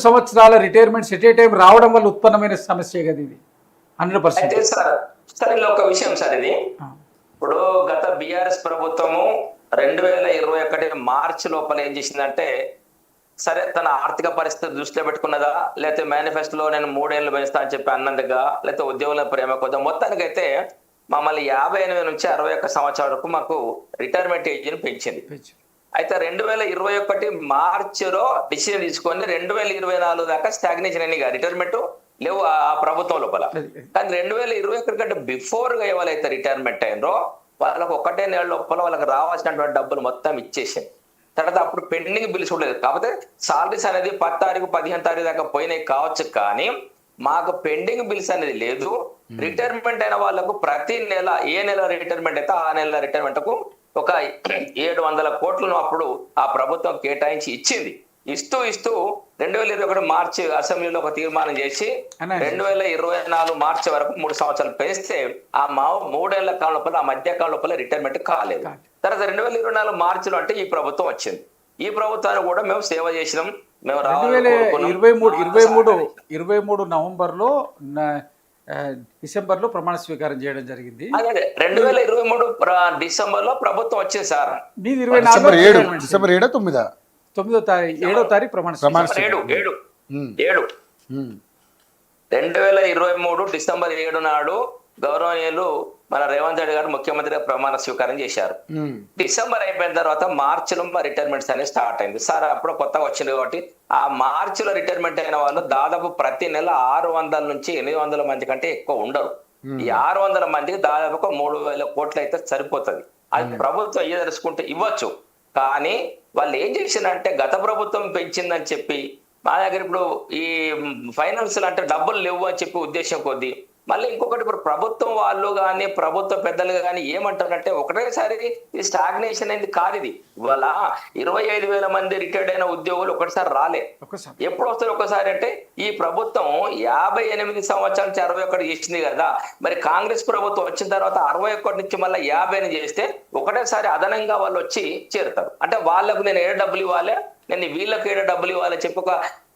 సంవత్సరాల retirements at a time రావడం వల్ల ఉత్పన్నమైన సమస్య కదా ఇది 100%. అయితే సార్ ఇలా ఒక విషయం సార్, ఇది ఇప్పుడు గత బిఆర్ఎస్ ప్రభుత్వము 2021 మార్చి లోపల ఏం చేసిందంటే, సరే తన ఆర్థిక పరిస్థితి దృష్టిలో పెట్టుకున్నదా, లేకపోతే మేనిఫెస్టోలో నేను 3 ఏళ్ళు పెంచుతా అని చెప్పి అన్నందుగా, లేకపోతే ఉద్యోగుల ప్రేమ కొద్దిగా, మొత్తానికైతే మమ్మల్ని 58 నుంచి 61 సంవత్సరాల వరకు మాకు రిటైర్మెంట్ ఏజ్ పెంచింది. అయితే 2021 మార్చిలో డిసిజన్ తీసుకొని 2024 దాకా స్టాగ్నేషన్ అయినాయి, రిటైర్మెంట్ లేవు ఆ ప్రభుత్వం లోపల. కానీ 2021 కంటే బిఫోర్ గా ఎవరైతే రిటైర్మెంట్ అయినరో వాళ్ళకి 1 నెల లోపల వాళ్ళకి రావాల్సినటువంటి డబ్బులు మొత్తం ఇచ్చేసింది. తర్వాత అప్పుడు పెండింగ్ బిల్స్ ఉండలేదు. కాకపోతే సాలరీస్ అనేది 10 తారీఖు 15 తారీఖు దాకా పోయినాయి కావచ్చు, కానీ మాకు పెండింగ్ బిల్స్ అనేది లేదు. రిటైర్మెంట్ అయిన వాళ్ళకు ప్రతి నెల ఏ నెల రిటైర్మెంట్ అయితే ఆ నెల రిటైర్మెంట్ కు ఒక 700 కోట్లను అప్పుడు ఆ ప్రభుత్వం కేటాయించి ఇచ్చింది. ఇస్తూ 2021 మార్చి అసెంబ్లీలో ఒక తీర్మానం చేసి 2024 మార్చి వరకు 3 సంవత్సరాలు పెంచితే ఆ 3 ఏళ్ల కాలం లోపల, ఆ మధ్య కాలం లోపల రిటైర్మెంట్ కాలేదు. తర్వాత 2024 మార్చిలో అంటే ఈ ప్రభుత్వం వచ్చింది. ఈ ప్రభుత్వాన్ని కూడా మేము సేవ చేసినాం. మేము 2023 నవంబర్లో డిసెంబర్లో ప్రమాణ స్వీకారం చేయడం జరిగింది. అదే 2023 డిసెంబర్లో ప్రభుత్వం వచ్చింది సార్. మీది 24 డిసెంబర్ 7వ తారీఖు ప్రమాణ 2023 డిసెంబర్ 7 నాడు గౌరవనీయులు మన రేవంత్ రెడ్డి గారు ముఖ్యమంత్రిగా ప్రమాణ స్వీకారం చేశారు. డిసెంబర్ అయిపోయిన తర్వాత మార్చిలో రిటైర్మెంట్స్ అనేది స్టార్ట్ అయింది సార్. అప్పుడు కొత్తగా వచ్చింది కాబట్టి ఆ మార్చిలో రిటైర్మెంట్ అయిన వాళ్ళు దాదాపు ప్రతి నెల 600 నుంచి 800 మంది కంటే ఎక్కువ ఉండరు. ఈ 600 మందికి దాదాపు 3000 కోట్లు అయితే సరిపోతుంది. అది ప్రభుత్వం తెలుసుకుంటే ఇవ్వచ్చు. కానీ వాళ్ళు ఏం చేసిందంటే, గత ప్రభుత్వం పెంచిందని చెప్పి మా దగ్గర ఇప్పుడు ఈ ఫైనాన్స్ అంటే డబ్బులు లేవు అని చెప్పి ఉద్దేశం కొద్దీ మళ్ళీ ఇంకొకటి, ఇప్పుడు ప్రభుత్వం వాళ్ళు కానీ ప్రభుత్వ పెద్దలు కానీ ఏమంటారంటే, ఒకటేసారి ఈ స్టాగ్నేషన్ అనేది కాదు. ఇది ఇవాళ 25,000 మంది రిటైర్డ్ అయిన ఉద్యోగులు ఒకటిసారి రాలే. ఎప్పుడు వస్తారు ఒకసారి అంటే, ఈ ప్రభుత్వం 58 సంవత్సరాల నుంచి 61 చేసింది కదా. మరి కాంగ్రెస్ ప్రభుత్వం వచ్చిన తర్వాత 61 నుంచి మళ్ళీ 50 చేస్తే ఒకటేసారి అదనంగా వాళ్ళు వచ్చి చేరుతారు. అంటే వాళ్ళకు నేను ఏడు డబ్బులు ఇవ్వాలి, నేను వీళ్ళకి ఏడు డబ్బులు ఇవ్వాలని చెప్పి ఒక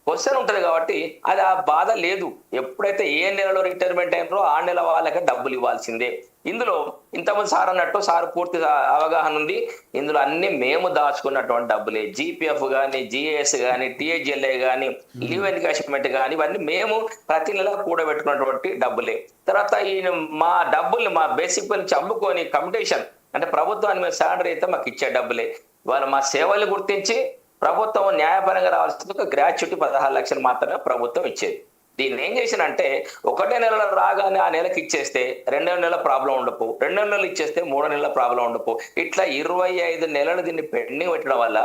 క్వశ్చన్ ఉంటది. కాబట్టి అది ఆ బాధ లేదు. ఎప్పుడైతే ఏ నెలలో రిటైర్మెంట్ అయినారో ఆ నెల వాళ్ళకి డబ్బులు ఇవ్వాల్సిందే. ఇందులో ఇంతకుముందు సార్ అన్నట్టు సార్ పూర్తి అవగాహన ఉంది. ఇందులో అన్ని మేము దాచుకున్నటువంటి డబ్బులే. జీపీఎఫ్ కానీ, జిఏఎస్ కానీ, టిహెచ్ఎల్ఏ కానీ, లీవ్ ఎన్కాష్మెంట్ కానీ, ఇవన్నీ మేము ప్రతి నెల కూడబెట్టుకున్నటువంటి డబ్బులే. తర్వాత ఈ మా డబ్బుల్ని మా బేసిక్ నుంచి అమ్ముకొని కమిటేషన్ అంటే ప్రభుత్వాన్ని మేము శాలరీ అయితే మాకు ఇచ్చే డబ్బులే. వాళ్ళు మా సేవలు గుర్తించి ప్రభుత్వం న్యాయపరంగా రావాల్సింది ఒక గ్రాట్యుటీ 16 లక్షలు మాత్రమే ప్రభుత్వం ఇచ్చేది. దీన్ని ఏం చేసినంటే, 1 నెలలో రాగానే ఆ నెలకి ఇచ్చేస్తే 2వ నెల ప్రాబ్లం ఉండపు, 2వ నెలలు ఇచ్చేస్తే 3వ నెల ప్రాబ్లం ఉండపు. ఇట్లా 25 నెలలు దీన్ని పెండింగ్ పెట్టడం వల్ల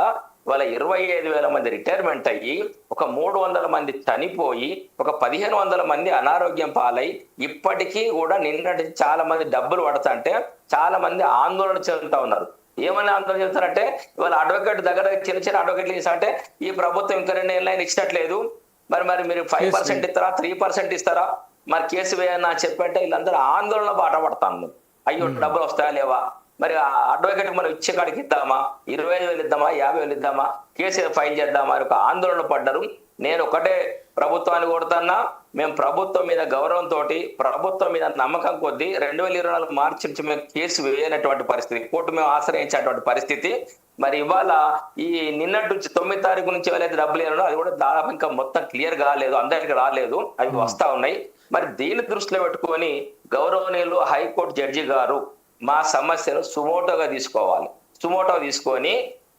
వాళ్ళ 25,000 మంది రిటైర్మెంట్ అయ్యి, ఒక 300 మంది చనిపోయి, ఒక 1500 మంది అనారోగ్యం పాలై, ఇప్పటికీ కూడా నిన్నటి చాలా మంది డబ్బులు పడతా అంటే చాలా మంది ఆందోళన చెందుతా ఉన్నారు. ఏమని ఆందోళన చేస్తారంటే, ఇవాళ అడ్వకేట్ దగ్గర చిన్న అడ్వకేట్లు చేస్తారంటే, ఈ ప్రభుత్వం ఇంకా 2 ఏళ్ళైనా ఇచ్చినట్లేదు, మరి మీరు 5% ఇస్తారా, 3% ఇస్తారా, మరి కేసు వేయన్నా చెప్పంటే వీళ్ళందరూ ఆందోళన బాట పడతాను. అయ్యో డబ్బులు వస్తాయా లేవా, మరి అడ్వకేట్ మనం ఇచ్చే కాడికి ఇద్దామా, 25,000 ఇద్దామా, 50,000 ఇద్దామా, కేసు ఫైల్ చేద్దామా అని ఒక ఆందోళన పడ్డారు. నేను ఒకటే ప్రభుత్వాన్ని కొడుతున్నా, మేము ప్రభుత్వం మీద గౌరవంతో, ప్రభుత్వం మీద నమ్మకం కొద్దీ 2024 మార్చి నుంచి మేము కేసు వేయనటువంటి పరిస్థితి, కోర్టు మేము ఆశ్రయించేటువంటి పరిస్థితి. మరి ఇవాళ ఈ నిన్నటి నుంచి 9 తారీఖు నుంచి ఎవరైతే డబ్బులు ఇవ్వాలో అది కూడా దాదాపు ఇంకా మొత్తం క్లియర్ కాలేదు, అందరికి రాలేదు, అవి వస్తా ఉన్నాయి. మరి దీన్ని దృష్టిలో పెట్టుకొని గౌరవనీయులు హైకోర్టు జడ్జి గారు మా సమస్యను సుమోటోగా తీసుకోవాలి. సుమోటోగా తీసుకొని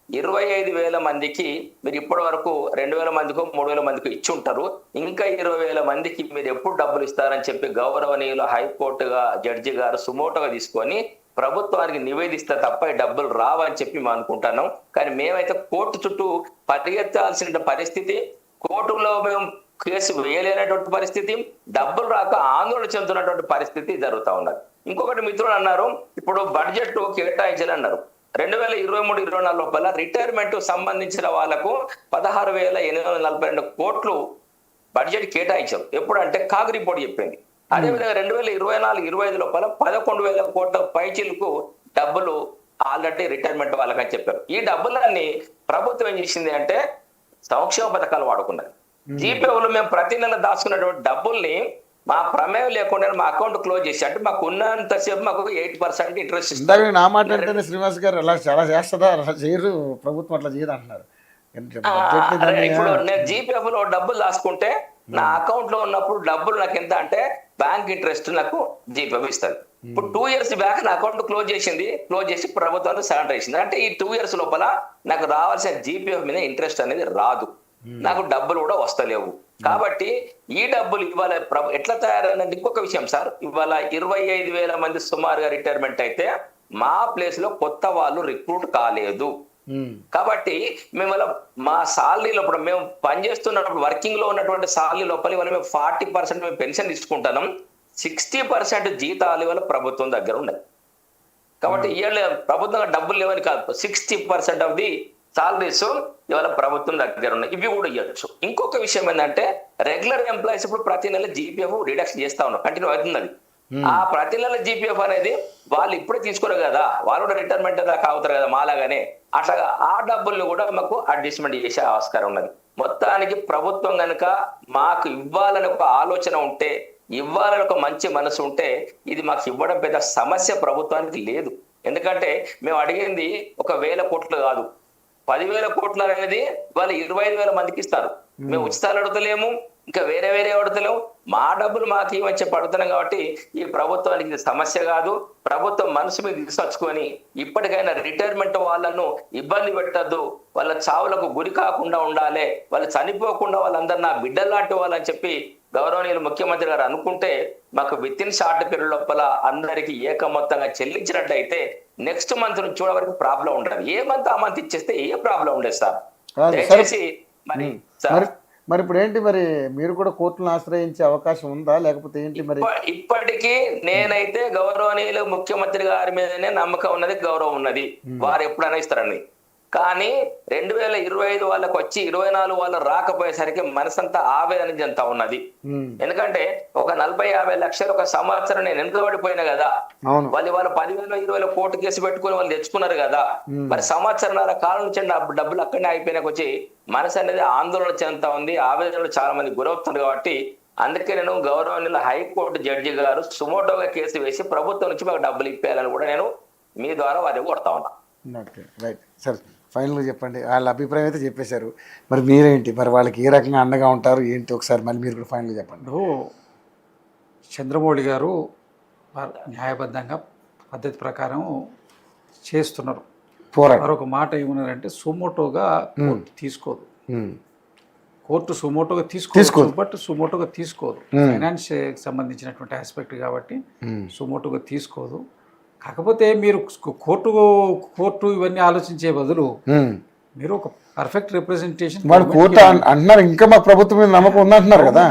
25,000 మందికి మీరు ఇప్పటి వరకు 2,000 మందికో 3,000 మందికో ఇచ్చి ఉంటారు, ఇంకా 20,000 మందికి మీరు ఎప్పుడు డబ్బులు ఇస్తారని చెప్పి గౌరవనీయులు హైకోర్టుగా జడ్జి గారు సుమోటోగా తీసుకొని ప్రభుత్వానికి నివేదిస్తే తప్ప ఈ డబ్బులు రావని చెప్పి మేము అనుకుంటున్నాం. కానీ మేమైతే కోర్టు చుట్టూ పరిగెత్తాల్సిన పరిస్థితి, కోర్టులో మేము కేసు వేయలేనటువంటి పరిస్థితి, డబ్బులు రాక ఆందోళన చెందుతున్నటువంటి పరిస్థితి జరుగుతూ ఉన్నది. ఇంకొకటి మిత్రులు అన్నారు, ఇప్పుడు బడ్జెట్ కేటాయించాలన్నారు. 2023-24 లోపల రిటైర్మెంట్ సంబంధించిన వాళ్లకు 16,842 కోట్లు బడ్జెట్ కేటాయించారు. ఎప్పుడంటే కాగ్ రిపోర్ట్ చెప్పింది. అదేవిధంగా 2024-25 లోపల 11,000 కోట్ల పైచీలకు డబ్బులు ఆల్రెడీ రిటైర్మెంట్ వాళ్ళకని చెప్పారు. ఈ డబ్బులన్నీ ప్రభుత్వం ఏం చేసింది అంటే సంక్షేమ పథకాలు వాడుకున్నది. జీపీఎఫ్లో మేము ప్రతి నెల దాచుకున్నటువంటి డబ్బుల్ని మా ప్రమేయం లేకుండా మా అకౌంట్ క్లోజ్ చేసి అంటే మాకు ఉన్నంతసేపు మాకు 8% ఇంట్రెస్ట్ ఇందాక నా మాట అంటేనే శ్రీనివాస్ గారు అలా చాలా చేస్తుందా, అలా చేయరు ప్రభుత్వం, అట్లా చేయదు అంటున్నారు. ఇప్పుడు నేను జీపీఎఫ్ లో డబ్బులు దాచుకుంటే నా అకౌంట్ లో ఉన్నప్పుడు డబ్బులు నాకు ఎంత అంటే బ్యాంక్ ఇంట్రెస్ట్ నాకు జీపీఎఫ్ ఇస్తుంది. ఇప్పుడు 2 years బ్యాక్ నా అకౌంట్ క్లోజ్ చేసి ప్రభుత్వానికి సరెండర్ చేసింది. అంటే ఈ 2 years లోపల నాకు రావాల్సిన జీపీఎఫ్ మీద ఇంట్రెస్ట్ అనేది రాదు, నాకు డబ్బులు కూడా వస్తలేవు. కాబట్టి ఈ డబ్బులు ఇవాళ ఎట్లా తయారైందంటే ఇంకొక విషయం సార్, ఇవాళ 25,000 మంది సుమారుగా రిటైర్మెంట్ అయితే మా ప్లేస్ లో కొత్త వాళ్ళు రిక్రూట్ కాలేదు. కాబట్టి మేము మా సాలరీ లోపల మేము పనిచేస్తున్నప్పుడు వర్కింగ్ లో ఉన్నటువంటి సాలరీ లోపల ఇవాళ మేము 40% మేము పెన్షన్ తీసుకుంటున్నాం, 60% జీతాలు ఇవాళ ప్రభుత్వం దగ్గర ఉన్నాయి. కాబట్టి ఇవాళ ప్రభుత్వం డబ్బులు లేవని కాదు, 60% ఆఫ్ ది సాలరీస్ ఇవాళ ప్రభుత్వం దగ్గర ఉన్నాయి, ఇవి కూడా ఇవ్వచ్చు. ఇంకొక విషయం ఏంటంటే రెగ్యులర్ ఎంప్లాయీస్ ఇప్పుడు ప్రతి నెల జీపీఎఫ్ రిడక్షన్ చేస్తా ఉన్నారు, కంటిన్యూ అవుతున్నది. ఆ ప్రతి నెల జీపీఎఫ్ అనేది వాళ్ళు ఇప్పుడే తీసుకోరు కదా, వాళ్ళు కూడా రిటైర్మెంట్ దాకా అవుతారు కదా మాలాగానే, అట్లాగా ఆ డబ్బుల్ని కూడా మాకు అడ్జస్ట్మెంట్ చేసే ఆస్కారం ఉన్నది. మొత్తానికి ప్రభుత్వం కనుక మాకు ఇవ్వాలని ఒక ఆలోచన ఉంటే, ఇవ్వాలని ఒక మంచి మనసు ఉంటే ఇది మాకు ఇవ్వడం పెద్ద సమస్య ప్రభుత్వానికి లేదు. ఎందుకంటే మేము అడిగింది 1,000 కోట్లు కాదు, 10,000 కోట్లు అనేది వాళ్ళు 25,000 మందికి ఇస్తారు. మేము ఉచితాలు అడుగుతలేము, ఇంకా వేరే అడుగుతలేము, మా డబ్బులు మాకు ఇవ్వని చెప్పి అడుగుతున్నాం. కాబట్టి ఈ ప్రభుత్వానికి ఇది సమస్య కాదు. ప్రభుత్వం మనసు మీద తీసుకొచ్చుకొని ఇప్పటికైనా రిటైర్మెంట్ వాళ్ళను ఇబ్బంది పెట్టద్దు, వాళ్ళ చావులకు గురి కాకుండా ఉండాలి, వాళ్ళు చనిపోకుండా వాళ్ళందరూ నా బిడ్డలు లాంటి వాళ్ళని చెప్పి గౌరవనీయులు ముఖ్యమంత్రి గారు అనుకుంటే మాకు విత్ ఇన్ షార్ట్ పీరియడ్ లోపల అందరికి ఏకమొత్తంగా చెల్లించినట్టయితే నెక్స్ట్ మంత్ నుంచి చూడ వరకు ప్రాబ్లం ఉండదు. ఏ మంత్ ఆ మంత్ ఇచ్చేస్తే ఏ ప్రాబ్లం ఉండదు సార్. దయచేసి మరి ఇప్పుడు ఏంటి, మరి మీరు కూడా కోర్టులను ఆశ్రయించే అవకాశం ఉందా లేకపోతే ఏంటి? మరి ఇప్పటికీ నేనైతే గౌరవనీయులు ముఖ్యమంత్రి గారి మీదనే నమ్మకం ఉన్నది, గౌరవం ఉన్నది, వారు ఎప్పుడైనా ఇస్తారని. కానీ 2025 వాళ్ళకి వచ్చి 24 వాళ్ళు రాకపోయేసరికి మనసంతా ఆవేదన చెందుతా ఉన్నది. ఎందుకంటే ఒక 40-50 లక్షలు ఒక సంవత్సరం నేను వెనుకబడిపోయినా కదా, వాళ్ళు 10,000-20,000 కోర్టు కేసు పెట్టుకుని వాళ్ళు తెచ్చుకున్నారు కదా, మరి సంవత్సరాల కాలం నుంచి డబ్బులు అక్కడనే అయిపోయినాక వచ్చి మనసు అనేది ఆందోళన చెందుతా ఉంది, ఆవేదనలు చాలా మంది గురవుతున్నారు. కాబట్టి అందుకే నేను గౌరవనీయుల హైకోర్టు జడ్జి గారు సుమోటోగా కేసు వేసి ప్రభుత్వం నుంచి మాకు డబ్బులు ఇప్పేయాలని కూడా నేను మీ ద్వారా వారికి కొడతా ఉన్నా. రైట్ సార్, ఫైనల్గా చెప్పండి, వాళ్ళ అభిప్రాయం అయితే చెప్పేశారు, మరి మీరేంటి, మరి వాళ్ళకి ఏ రకంగా అండగా ఉంటారు ఏంటి, ఒకసారి మళ్ళీ మీరు కూడా ఫైనల్గా చెప్పండి. చంద్రమౌళి గారు న్యాయబద్ధంగా పద్ధతి ప్రకారం చేస్తున్నారు. మరొక మాట ఏమన్నారంటే సుమోటోగా కోర్టు తీసుకోదు, కోర్టు సుమోటోగా తీసుకోదు, బట్ సుమోటోగా తీసుకోదు, ఫైనాన్స్ సంబంధించినటువంటి ఆస్పెక్ట్ కాబట్టి సుమోటోగా తీసుకోదు. కాకపోతే మీరు కోర్టు ఇవన్నీ ఆలోచించే బదులు మీరు ఒక పర్ఫెక్ట్ రిప్రజెంటేషన్ అంటున్నారు, ఇంకా మా ప్రభుత్వం మీద నమ్మకం ఉందంటున్నారు కదా,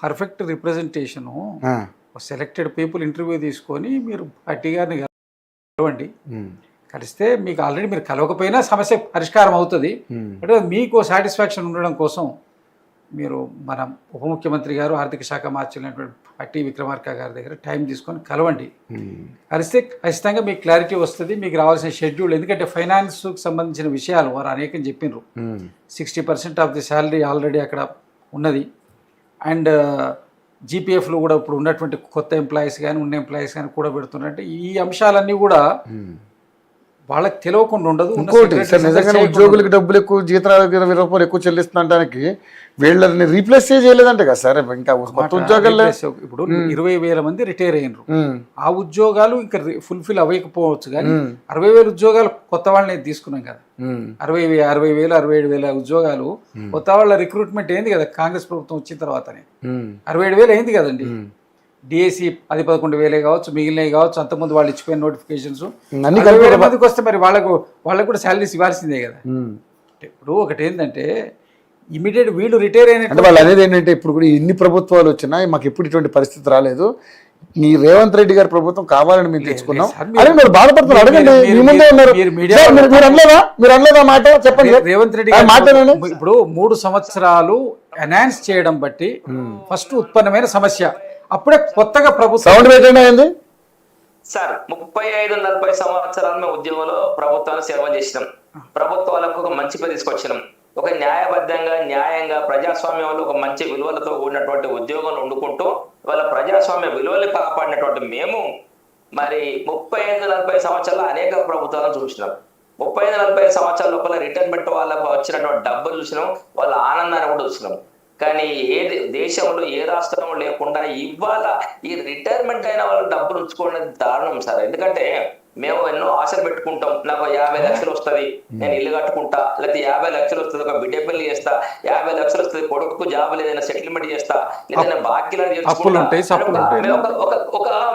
perfect representation selected people interview తీసుకొని మీరు పార్టీ గారిని కలవండి, కలిస్తే మీకు ఆల్రెడీ మీరు కలవకపోయినా సమస్య పరిష్కారం అవుతుంది. అంటే మీకు సాటిస్ఫాక్షన్ ఉండడం కోసం మీరు మన ఉప ముఖ్యమంత్రి గారు ఆర్థిక శాఖ మార్చినటువంటి పట్టి విక్రమార్క గారి దగ్గర టైం తీసుకొని కలవండి, కలిస్తే ఖచ్చితంగా మీకు క్లారిటీ వస్తుంది, మీకు రావాల్సిన షెడ్యూల్. ఎందుకంటే ఫైనాన్స్కి సంబంధించిన విషయాలు వారు అనేకం చెప్పినారు, 60% ఆఫ్ ది శాలరీ ఆల్రెడీ అక్కడ ఉన్నది. అండ్ జీపీఎఫ్లో కూడా ఇప్పుడు ఉన్నటువంటి కొత్త ఎంప్లాయీస్ కానీ ఉన్న ఎంప్లాయీస్ కానీ కూడా పెడుతున్నారంటే ఈ అంశాలన్నీ కూడా వాళ్ళకి తెలియకుండా ఉండదు. ఇంకోటి సార్, నిజంగానే ఉద్యోగులకు డబ్బులు ఎక్కువ, జీతాలు 20 రూపాయలు ఎక్కువ చెల్లిస్తుండడానికి వీళ్ళని రీప్లేస్ చేయలేదంటే కదా సార్, ఇంకా కొత్త ఉద్యోగాలు ఇప్పుడు 20,000 మంది రిటైర్ అయినరు, ఆ ఉద్యోగాలు ఇంకా ఫుల్ఫిల్ అవ్వకపోవచ్చు, కానీ 60,000 ఉద్యోగాలు కొత్త వాళ్ళని తీసుకున్నాం కదా, 60,000, 67,000 ఉద్యోగాలు కొత్త వాళ్ళ రిక్రూట్మెంట్ అయింది కదా కాంగ్రెస్ ప్రభుత్వం వచ్చిన తర్వాతనే, 67,000 అయింది కదండి. డిఎస్సి 10-11,000 కావచ్చు, మిగిలినవి కావచ్చు, అంతకుముందు వాళ్ళు ఇచ్చిపోయిన నోటిఫికేషన్స్ 60,000 మందికి వస్తే మరి వాళ్ళకు కూడా శాలరీస్ ఇవ్వాల్సిందే కదా. ఇప్పుడు ఒకటి ఏంటంటే ఇమీడియట్ వీళ్ళు రిటైర్ అయినట్టు వాళ్ళు అనేది ఏంటంటే, ఇప్పుడు కూడా ఇన్ని ప్రభుత్వాలు వచ్చినాయి, మాకు ఎప్పుడు ఇటువంటి పరిస్థితి రాలేదు, ఈ రేవంత్ రెడ్డి గారి ప్రభుత్వం కావాలని మేము తెచ్చుకున్నాం అని మీరు బాధపడుతున్నారు. అడగండి, మీ ముందే ఉన్నారు, మీరు అనలేదా మాట చెప్పండి. రేవంత్ రెడ్డి గారు ఇప్పుడు 3 సంవత్సరాలు ఎనాన్స్ చేయడం బట్టి ఫస్ట్ ఉత్పన్నమైన సమస్య, అప్పుడే కొత్తగా ప్రభుత్వం అయింది సార్. 35-40 సంవత్సరాలు మేము ఉద్యోగంలో ప్రభుత్వాన్ని సేవ చేసినాం, ప్రభుత్వాలకు ఒక మంచి పేరు తీసుకొచ్చినాం, ఒక న్యాయబద్ధంగా న్యాయంగా ప్రజాస్వామ్యంలో ఒక మంచి విలువలతో కూడినటువంటి ఉద్యోగంలో వండుకుంటూ వాళ్ళ ప్రజాస్వామ్య విలువలు కాపాడినటువంటి మేము మరి 35-40 సంవత్సరాలు అనేక ప్రభుత్వాలను చూసినాం. 35-40 సంవత్సరాల లోపల రిటైర్మెంట్ వాళ్ళకు వచ్చినటువంటి డబ్బులు చూసినాం, వాళ్ళ ఆనందాన్ని కూడా చూసినాం. కానీ ఏ దేశంలో ఏ రాష్ట్రంలో లేకుండా ఇవాళ ఈ రిటైర్మెంట్ అయిన వాళ్ళు డబ్బులు ఉంచుకోవడం దారుణం సార్. ఎందుకంటే మేము ఎన్నో ఆశలు పెట్టుకుంటాం, నాకు 50 లక్షలు వస్తుంది నేను ఇల్లు కట్టుకుంటా, లేకపోతే 50 లక్షలు వస్తుంది ఒక బిడ్డ పెళ్లి చేస్తా, 50 లక్షలు వస్తుంది కొడుకు జాబ్ లేదైనా సెటిల్మెంట్ చేస్తా, లేదైనా బాకీలను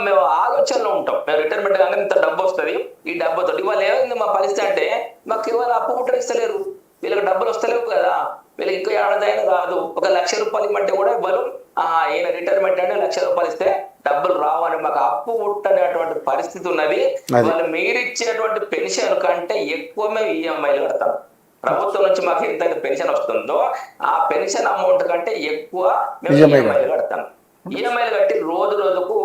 మేము ఆలోచనలో ఉంటాం. మేము రిటైర్మెంట్ కాగానే ఇంత డబ్బు వస్తుంది, ఈ డబ్బుతో ఇవాళ ఏమైంది మా పరిస్థితి అంటే మాకు ఇవాళ అప్పు పుట్టరిస్తలేరు, వీళ్ళకి డబ్బులు వస్తలేవు కదా, వీళ్ళకి ఇంకా ఏడాదైనా రాదు, 1 లక్ష రూపాయలు ఇవ్వమంటే కూడా ఇవ్వరు, ఈయన రిటైర్మెంట్ అంటే 1 లక్ష రూపాయలు ఇస్తే డబ్బులు రావని మాకు అప్పు పుట్టనేటువంటి పరిస్థితి ఉన్నది. వాళ్ళు మీరు ఇచ్చేటువంటి పెన్షన్ కంటే ఎక్కువ మేము ఈఎంఐలు కడతాం. ప్రభుత్వం నుంచి మాకు ఎంత పెన్షన్ వస్తుందో ఆ పెన్షన్ అమౌంట్ కంటే ఎక్కువ మేము ఈఎంఐలు కడతాం. ఈఎంఐలు కట్టి రోజు రోజుకు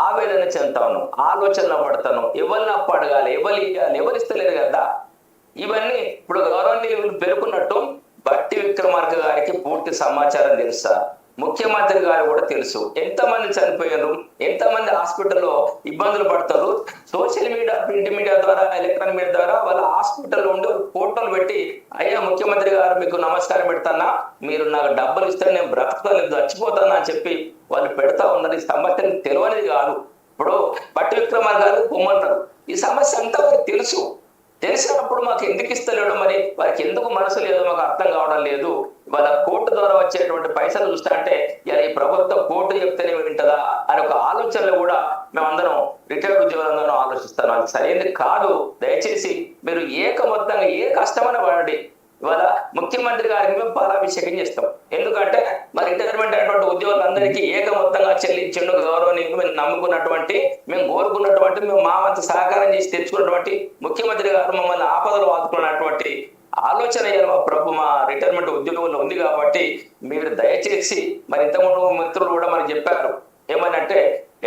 ఆవేదన చెందుతాను, ఆలోచనలో పడతాను, ఎవరిని అప్పు అడగాలి, ఎవరు ఇవ్వాలి, ఎవరు ఇస్తలేరు కదా. ఇవన్నీ ఇప్పుడు గౌరవనీయులు పేర్కొన్నట్టు బట్టి విక్రమార్క గారికి పూర్తి సమాచారం తెలుసా, ముఖ్యమంత్రి గారు కూడా తెలుసు, ఎంతమంది చనిపోయారు, ఎంతమంది హాస్పిటల్లో ఇబ్బందులు పడతారు. సోషల్ మీడియా, ప్రింట్ మీడియా ద్వారా, ఎలక్ట్రానిక్ మీడియా ద్వారా వాళ్ళ హాస్పిటల్లో ఉండి ఫోటోలు పెట్టి అయ్యా ముఖ్యమంత్రి గారు మీకు నమస్కారం పెడతానా, మీరు నాకు డబ్బులు ఇస్తే నేను బ్రతకలేదు చచ్చిపోతానా అని చెప్పి వాళ్ళు పెడతా ఉన్నారు. ఈ సమస్య తెలియనిది కాదు. ఇప్పుడు బట్టి విక్రమార్క గారు పొమ్మన్నారు, ఈ సమస్య అంతా వారికి తెలుసు. తెలిసినప్పుడు మాకు ఎందుకు ఇస్తలేడు, మరి వారికి ఎందుకు మనసు లేదు మాకు అర్థం కావడం లేదు. వాళ్ళ కోర్టు ద్వారా వచ్చేటువంటి పైసలు చూస్తా అంటే ఇలా ఈ ప్రభుత్వం కోర్టు చెప్తేనే వింటదా అనే ఒక ఆలోచనలో కూడా మేమందరం రిటైర్డ్ ఉద్యోగులందరం ఆలోచిస్తాను. అది సరైనది కాదు. దయచేసి మీరు మొత్తంగా ఏ కష్టమైన పడండి. ఇవాళ ముఖ్యమంత్రి గారికి మేము పాలాభిషేకం చేస్తాం. ఎందుకంటే మరి రిటైర్మెంట్ అయినటువంటి ఉద్యోగులందరికీ మొత్తంగా చెల్లించిండు గౌరవనీయులు, మేము నమ్ముకున్నటువంటి, మేము కోరుకున్నటువంటి, మేము మా వంతు సహకారం చేసి తెచ్చుకున్నటువంటి ముఖ్యమంత్రి గారు మమ్మల్ని ఆపదలు ఆదుకున్నటువంటి ఆలోచన మా రిటైర్మెంట్ ఉద్యోగంలో ఉంది. కాబట్టి మీరు దయచేసి మరి ఇంతకుముందు మిత్రులు కూడా మరి చెప్పారు ఏమనంటే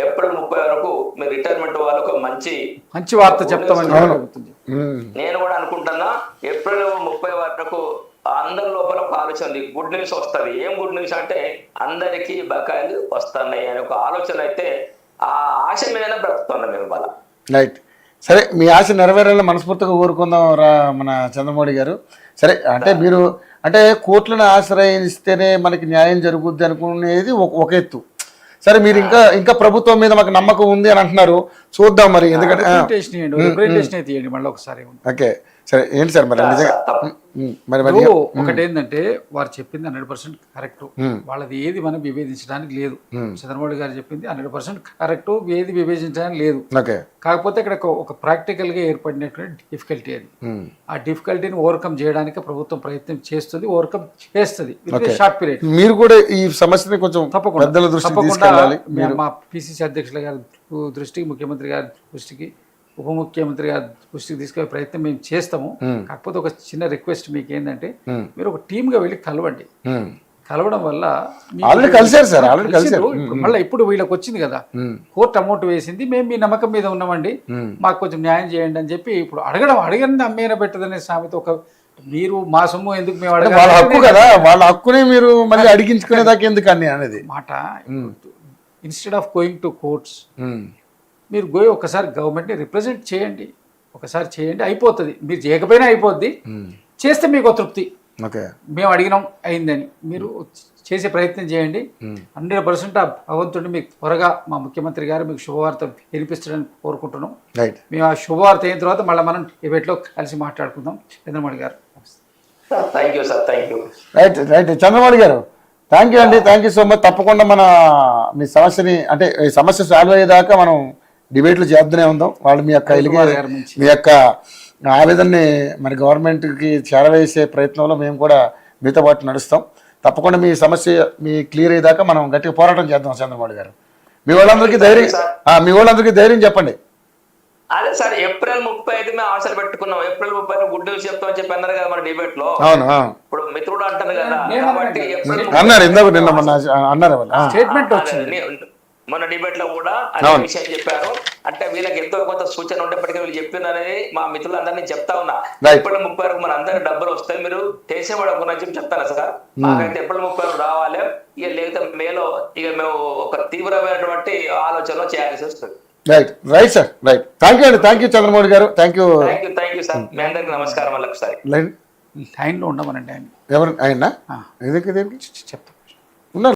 ఏప్రిల్ 30 వరకు మీరు రిటైర్మెంట్ వాళ్ళకు మంచి వార్త చెప్తామని నేను కూడా అనుకుంటున్నా. ఏప్రిల్ 30 వరకు అందరి లోపల ఒక ఆలోచన ఉంది, గుడ్ న్యూస్ వస్తుంది. ఏం గుడ్ న్యూస్ అంటే అందరికీ బకాయిలు వస్తున్నాయి అనే ఒక ఆలోచన అయితే ఆ ఆశ మీదనే బ్రతుకుతున్నాం మేము వాళ్ళ. రైట్, సరే మీ ఆశ నెరవేరాలని మనస్ఫూర్తిగా కోరుకుందాం మన చంద్రమౌళి గారు. సరే అంటే మీరు అంటే కోర్టులను ఆశ్రయిస్తేనే మనకి న్యాయం జరుగుద్ది అనుకునేది ఒక ఎత్తు. సరే మీరు ఇంకా ప్రభుత్వం మీద మాకు నమ్మకం ఉంది అని అంటున్నారు, చూద్దాం మరి. ఎందుకంటే ఓకే సరే ఏంటి సార్ మరి మరి ఒకటి ఏంటంటే వారు చెప్పింది 100% కరెక్ట్. వాళ్ళది ఏది మనం విభేదించడానికి లేదు. చంద్రబాబు గారు చెప్పింది 100% కరెక్ట్, ఏది విభేదించడానికి లేదు. కాకపోతే ఇక్కడ ఒక ప్రాక్టికల్ గా ఏర్పడినటువంటి డిఫికల్టీ అది. ఆ డిఫికల్టీని ఓవర్కమ్ చేయడానికి ప్రభుత్వం ప్రయత్నం చేస్తుంది, ఓవర్కమ్ చేస్తుంది షార్ట్ పీరియడ్. మీరు కూడా ఈ సమస్యని కొంచెం తప్పకుండా మా పిసిసి అధ్యక్షుల గారి దృష్టికి, ముఖ్యమంత్రి గారి దృష్టికి, ఉప ముఖ్యమంత్రి గారి దృష్టికి తీసుకెళ్లే ప్రయత్నం మేము చేస్తాము. కాకపోతే ఒక చిన్న రిక్వెస్ట్ మీకు ఏంటంటే మీరు ఒక టీమ్ గా వెళ్ళి కలవండి. కలవడం వల్ల మళ్ళీ ఇప్పుడు వీళ్ళకి వచ్చింది కదా, కోర్టు అమౌంట్ వేసింది, మేము మీ నమ్మకం మీద ఉన్నామండి, మాకు కొంచెం న్యాయం చేయండి అని చెప్పి ఇప్పుడు అడగండి అమ్మేన పెట్టదనే సామెత. ఒక మీరు మా సొమ్ము ఎందుకు మేము అడగాలి, వాళ్ళ హక్కు కదా, వాళ్ళ హక్కునే మీరు మళ్ళీ అడిగించుకునేదాకా ఎందుకు అనేది మాట. Instead of going to courts మీరు ఒకసారి గవర్నమెంట్ని రిప్రజెంట్ చేయండి, ఒకసారి చేయండి, అయిపోతుంది. మీరు చేయకపోయినా అయిపోద్ది, చేస్తే మీకు తృప్తి. మేము అడిగినాం అయిందని మీరు చేసే ప్రయత్నం చేయండి. 100% ఆ భగవంతుడిని మీకు త్వరగా మా ముఖ్యమంత్రి గారు మీకు శుభవార్త వినిపిస్తాడని కోరుకుంటున్నాం. మేము ఆ శుభవార్త అయిన తర్వాత మళ్ళీ మనం డిబేట్లో కలిసి మాట్లాడుకుందాం. చంద్రమౌళి గారు రైట్ చంద్రమౌళి గారు థ్యాంక్ యూ అండి, థ్యాంక్ యూ సో మచ్. తప్పకుండా మీ సమస్యని అంటే ఈ సమస్య సాల్వ్ అయ్యేదాకా మనం డిబేట్లు చేస్తూనే ఉందాం. వాళ్ళు మీ యొక్క ఆవేదనని మరి గవర్నమెంట్కి చేరవేసే ప్రయత్నంలో మేము కూడా మీతో పాటు నడుస్తాం. తప్పకుండా మీ సమస్య క్లియర్ అయ్యేదాకా మనం గట్టిగా పోరాటం చేద్దాం. చంద్రమౌళి గారు మీ వాళ్ళందరికీ ధైర్యం చెప్పండి. అదే సార్ ఏప్రిల్ 30 మేము ఆశలు పెట్టుకున్నాం. ఏప్రిల్ 30 గుడ్ న్యూస్ చెప్తామని చెప్పి అన్నారు కదా మన డిబేట్ లో. అవును, ఇప్పుడు మిత్రుడు అంటారు కదా, కాబట్టి అన్నారు ఇందాక నిన్న అన్నారు స్టేట్మెంట్ వచ్చింది. మొన్న డిబేట్ లో కూడా అదే విషయం చెప్పారు. అంటే వీళ్ళకి ఎంతో కొంత సూచన ఉండేప్పటికీ వీళ్ళు చెప్పినారని మా మిత్రులందరినీ చెప్తా ఉన్నా. ఏప్రిల్ 30 వరకు మన అందరికి డబ్బులు వస్తాయి, మీరు చేసేవాడు ఒక చెప్పి చెప్తారా సార్? మాకైతే ఏప్రిల్ 30 వరకు రావాలి, ఇక లేకపోతే మేలో ఇక మేము ఒక తీవ్రమైనటువంటి ఆలోచనలో చేయాల్సి వస్తుంది. Right sir, right. Thank you అండి, థ్యాంక్ యూ చంద్రమౌళి గారు, థ్యాంక్ యూ సార్. మీ అందరికి నమస్కారం. మళ్ళీ ఒకసారి లైన్లో ఉండమనండి ఆయన. ఎవరు ఆయన? చెప్తా.